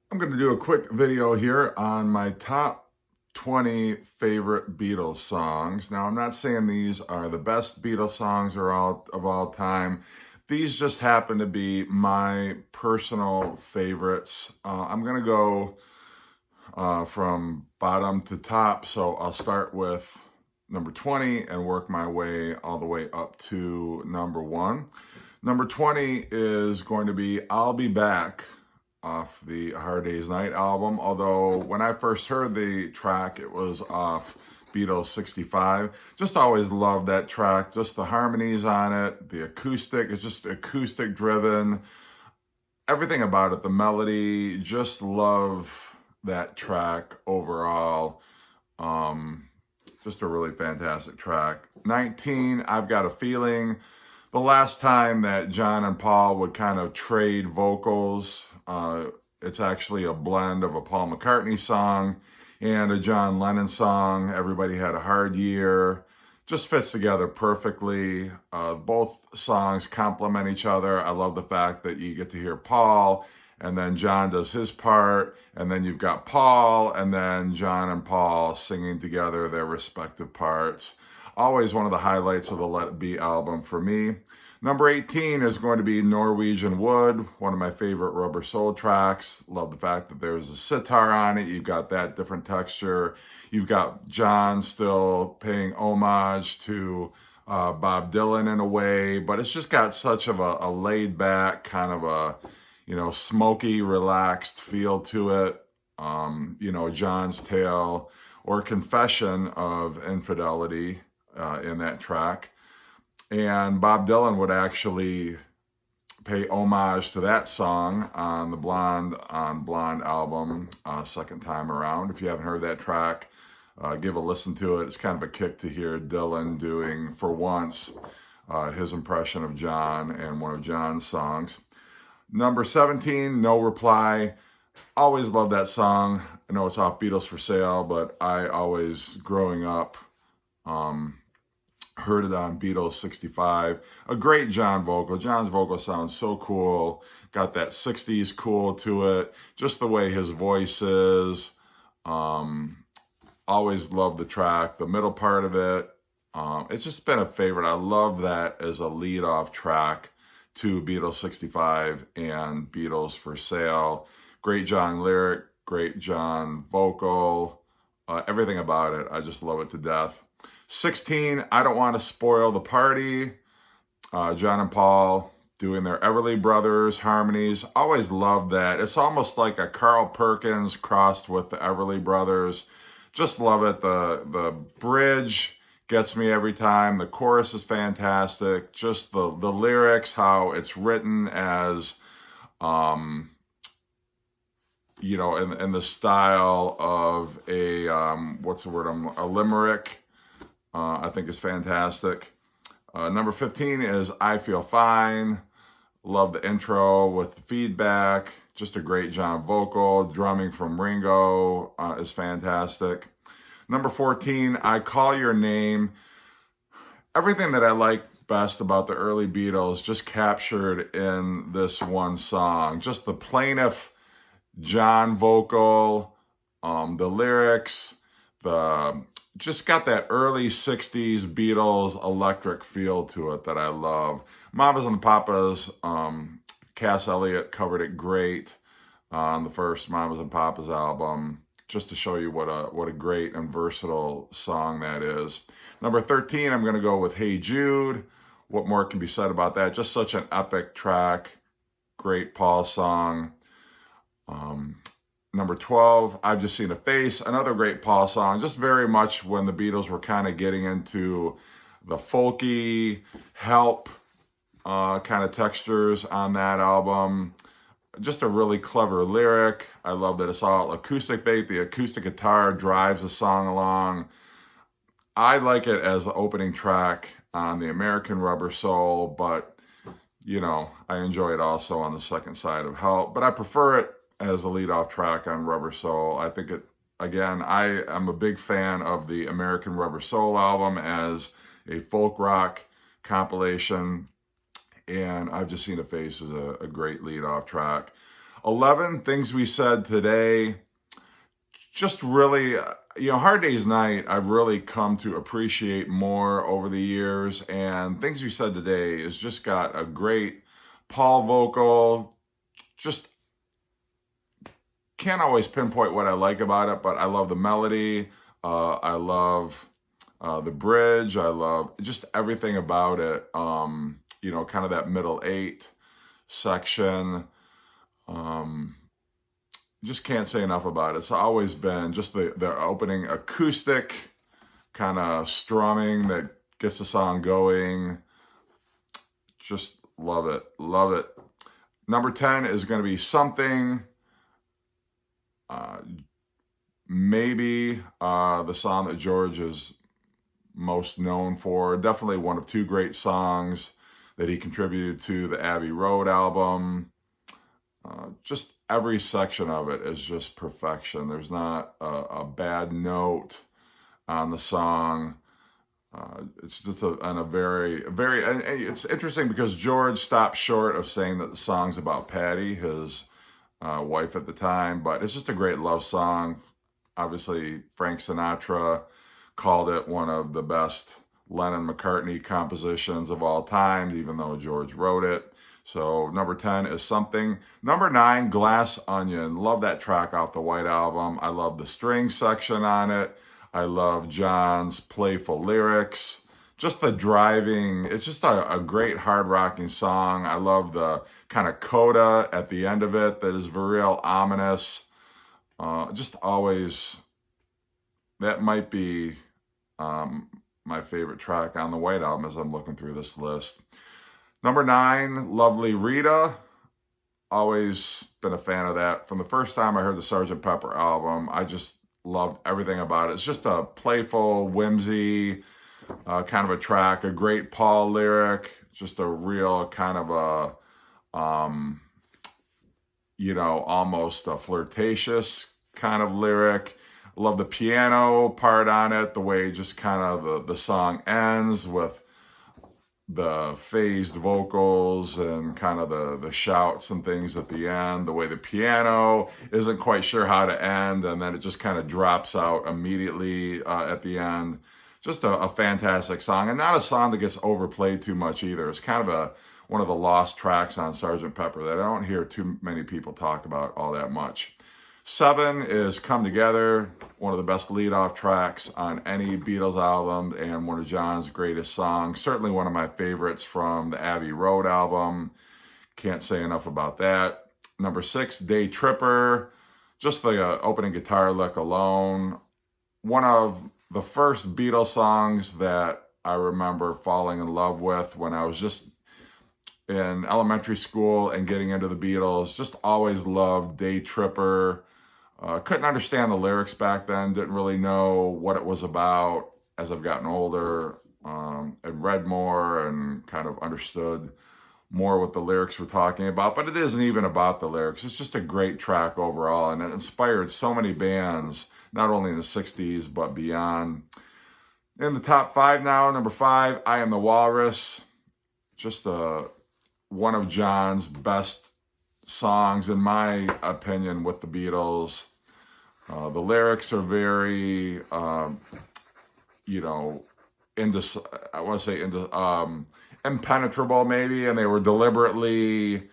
I'm going to do a quick video here on my top 20 favorite Beatles songs. Now, I'm not saying these are the best Beatles songs of all time. These just happen to be my personal favorites. I'm going to go from bottom to top, so I'll start with number 20 and work my way all the way up to number 1. Number 20 is going to be I'll Be Back off the Hard Day's Night album, although when I first heard the track, it was off Beatles 65. Just always loved that track, just the harmonies on it, the acoustic, it's just acoustic driven, everything about it, the melody, just love that track overall. Just a really fantastic track. 19, I've Got a Feeling. The last time that John and Paul would kind of trade vocals, it's actually a blend of a Paul McCartney song and a John Lennon song. Everybody Had a Hard Year. Just fits together perfectly. Both songs complement each other. I love the fact that you get to hear Paul, and then John does his part, and then you've got Paul, and then John and Paul singing together their respective parts. Always one of the highlights of the Let It Be album for me. Number 18 is going to be Norwegian Wood, one of my favorite Rubber Soul tracks. Love the fact that there's a sitar on it. You've got that different texture. You've got John still paying homage to Bob Dylan in a way, but it's just got such of a laid back, kind of a, smoky, relaxed feel to it. John's tale or confession of infidelity in that track. And Bob Dylan would actually pay homage to that song on the Blonde on Blonde album, second time around. If you haven't heard that track, give a listen to it. It's kind of a kick to hear Dylan doing, for once, his impression of John and one of John's songs. Number 17, No Reply. Always loved that song. I know it's off Beatles for Sale, but I always, growing up, heard it on Beatles 65. A great John vocal. John's vocal sounds so cool. Got that 60s cool to it. Just the way his voice is. Always loved the track. The middle part of it. It's just been a favorite. I love that as a lead-off track to Beatles 65 and Beatles for Sale. Great John lyric. Great John vocal. Everything about it. I just love it to death. 16, I Don't Want to Spoil the Party. John and Paul doing their Everly Brothers harmonies. Always loved that. It's almost like a Carl Perkins crossed with the Everly Brothers. Just love it. The bridge gets me every time. The chorus is fantastic. Just the lyrics, how it's written as, in the style of a, a limerick. I think is fantastic. Number 15 is I Feel Fine. Love the intro with the feedback. Just a great John vocal. Drumming from Ringo is fantastic. Number 14, I Call Your Name. Everything that I like best about the early Beatles just captured in this one song. Just the plaintive John vocal, the lyrics, just got that early 60s Beatles electric feel to it that I love. Mamas and the Papas, Cass Elliot covered it great on the first Mamas and Papas album, just to show you what a great and versatile song that is. Number 13, I'm going to go with Hey Jude. What more can be said about that? Just such an epic track. Great Paul song. Number 12, I've Just Seen a Face, another great Paul song, just very much when the Beatles were kind of getting into the folky, help kind of textures on that album. Just a really clever lyric. I love that it's all acoustic based. The acoustic guitar drives the song along. I like it as the opening track on the American Rubber Soul, but, I enjoy it also on the second side of Help. But I prefer it as a lead-off track on Rubber Soul. I think I am a big fan of the American Rubber Soul album as a folk rock compilation, and I've Just Seen a Face as a great lead-off track. 11, Things We Said Today. Just really, Hard Day's Night, I've really come to appreciate more over the years. And Things We Said Today has just got a great Paul vocal. Just can't always pinpoint what I like about it, but I love the melody. I love the bridge. I love just everything about it. Kind of that middle 8 section. Just can't say enough about it. It's always been just the opening acoustic kind of strumming that gets the song going. Just love it. Love it. Number 10 is going to be Something. Maybe the song that George is most known for. Definitely one of 2 great songs that he contributed to the Abbey Road album. Just every section of it is just perfection. There's not a bad note on the song. It's just it's interesting because George stopped short of saying that the song's about Patty, his wife at the time, but it's just a great love song. Obviously, Frank Sinatra called it one of the best Lennon-McCartney compositions of all time, even though George wrote it. So number 10 is Something. Number 9, Glass Onion. Love that track off the White Album. I love the string section on it. I love John's playful lyrics. Just the driving. It's just a great hard rocking song. I love the kind of coda at the end of it that is real ominous. Just always, that might be my favorite track on the White Album as I'm looking through this list. Number 9, Lovely Rita. Always been a fan of that. From the first time I heard the Sgt. Pepper album, I just loved everything about it. It's just a playful, whimsy kind of a track, a great Paul lyric, just a real kind of almost a flirtatious kind of lyric. I love the piano part on it, the way just kind of the song ends with the phased vocals and kind of the shouts and things at the end, the way the piano isn't quite sure how to end, and then it just kind of drops out immediately at the end. Just a fantastic song, and not a song that gets overplayed too much either. It's kind of one of the lost tracks on Sgt. Pepper that I don't hear too many people talk about all that much. 7 is Come Together, one of the best lead-off tracks on any Beatles album and one of John's greatest songs. Certainly one of my favorites from the Abbey Road album. Can't say enough about that. Number 6, Day Tripper. Just the opening guitar lick alone. One of the first Beatles songs that I remember falling in love with when I was just in elementary school and getting into the Beatles. Just always loved Day Tripper. Couldn't understand the lyrics back then, didn't really know what it was about. As I've gotten older and read more and kind of understood more what the lyrics were talking about, but it isn't even about the lyrics. It's just a great track overall, and it inspired so many bands, not only in the 60s, but beyond. In the top 5 now, number 5, I Am the Walrus. Just one of John's best songs, in my opinion, with the Beatles. The lyrics are very, impenetrable maybe, and they were deliberately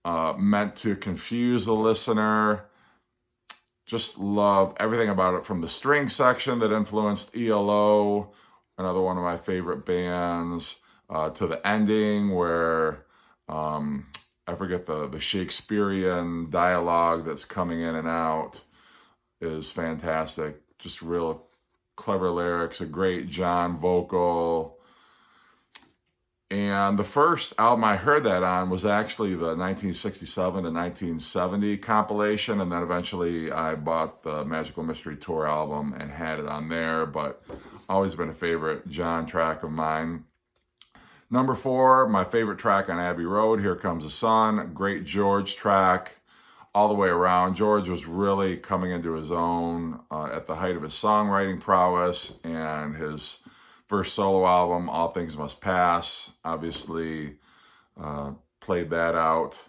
meant to confuse the listener. Just love everything about it, from the string section that influenced ELO, another one of my favorite bands, to the ending where I forget the Shakespearean dialogue that's coming in and out is fantastic. Just real clever lyrics, a great John vocal. And the first album I heard that on was actually the 1967 to 1970 compilation, and then eventually I bought the Magical Mystery Tour album and had it on there, but always been a favorite John track of mine. Number 4, my favorite track on Abbey Road, Here Comes the Sun. Great George track all the way around. George was really coming into his own at the height of his songwriting prowess, and his first solo album, All Things Must Pass, obviously played that out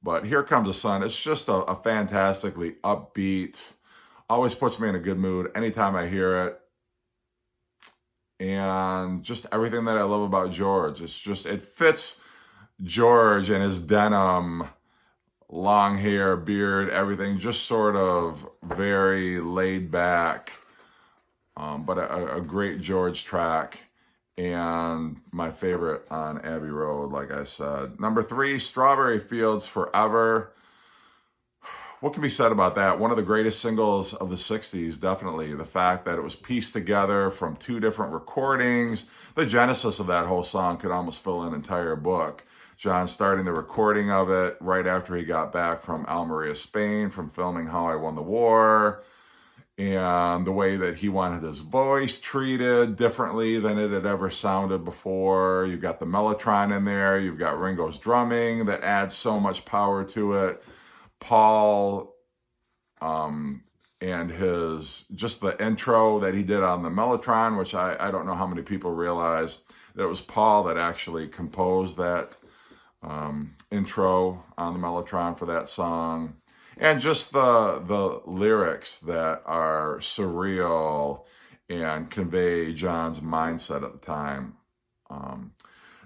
But Here Comes the Sun, it's just a fantastically upbeat, always puts me in a good mood anytime I hear it. And just everything that I love about George. It fits George and his denim, long hair, beard, everything, just sort of very laid back. But a great George track, and my favorite on Abbey Road, like I said. Number 3, Strawberry Fields Forever. What can be said about that? One of the greatest singles of the 60s, definitely. The fact that it was pieced together from 2 different recordings. The genesis of that whole song could almost fill an entire book. John starting the recording of it right after he got back from Almeria, Spain, from filming How I Won the War. And the way that he wanted his voice treated differently than it had ever sounded before. You've got the Mellotron in there. You've got Ringo's drumming that adds so much power to it. Paul and just the intro that he did on the Mellotron, which I don't know how many people realize that it was Paul that actually composed that intro on the Mellotron for that song. And just the lyrics that are surreal and convey John's mindset at the time.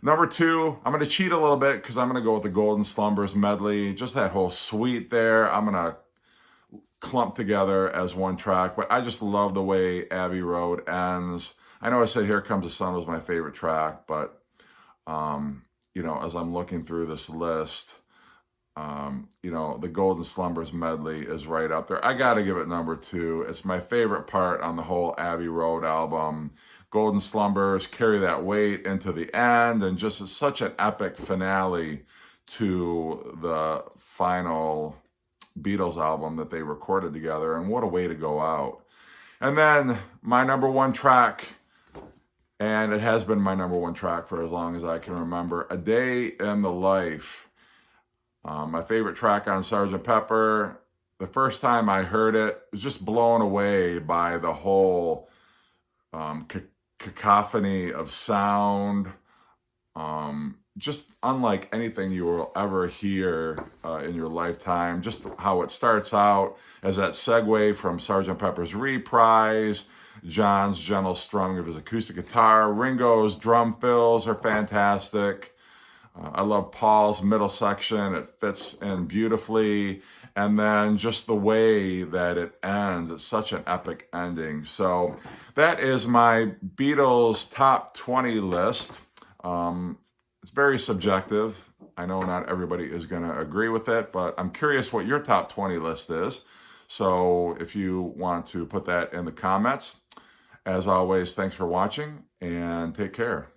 Number 2, I'm going to cheat a little bit because I'm going to go with the Golden Slumbers medley. Just that whole suite there, I'm going to clump together as one track. But I just love the way Abbey Road ends. I know I said Here Comes the Sun was my favorite track, but as I'm looking through this list, the Golden Slumbers medley is right up there. I got to give it number 2. It's my favorite part on the whole Abbey Road album. Golden Slumbers carry that weight into the end, and just it's such an epic finale to the final Beatles album that they recorded together, and what a way to go out. And then my number 1 track, and it has been my number 1 track for as long as I can remember, A Day in the Life. My favorite track on Sgt. Pepper. The first time I heard it, I was just blown away by the whole cacophony of sound. Just unlike anything you will ever hear in your lifetime. Just how it starts out as that segue from Sgt. Pepper's Reprise, John's gentle strumming of his acoustic guitar, Ringo's drum fills are fantastic. I love Paul's middle section. It fits in beautifully. And then just the way that it ends, it's such an epic ending. So that is my Beatles top 20 list. It's very subjective. I know not everybody is going to agree with it, but I'm curious what your top 20 list is. So if you want to put that in the comments, as always, thanks for watching and take care.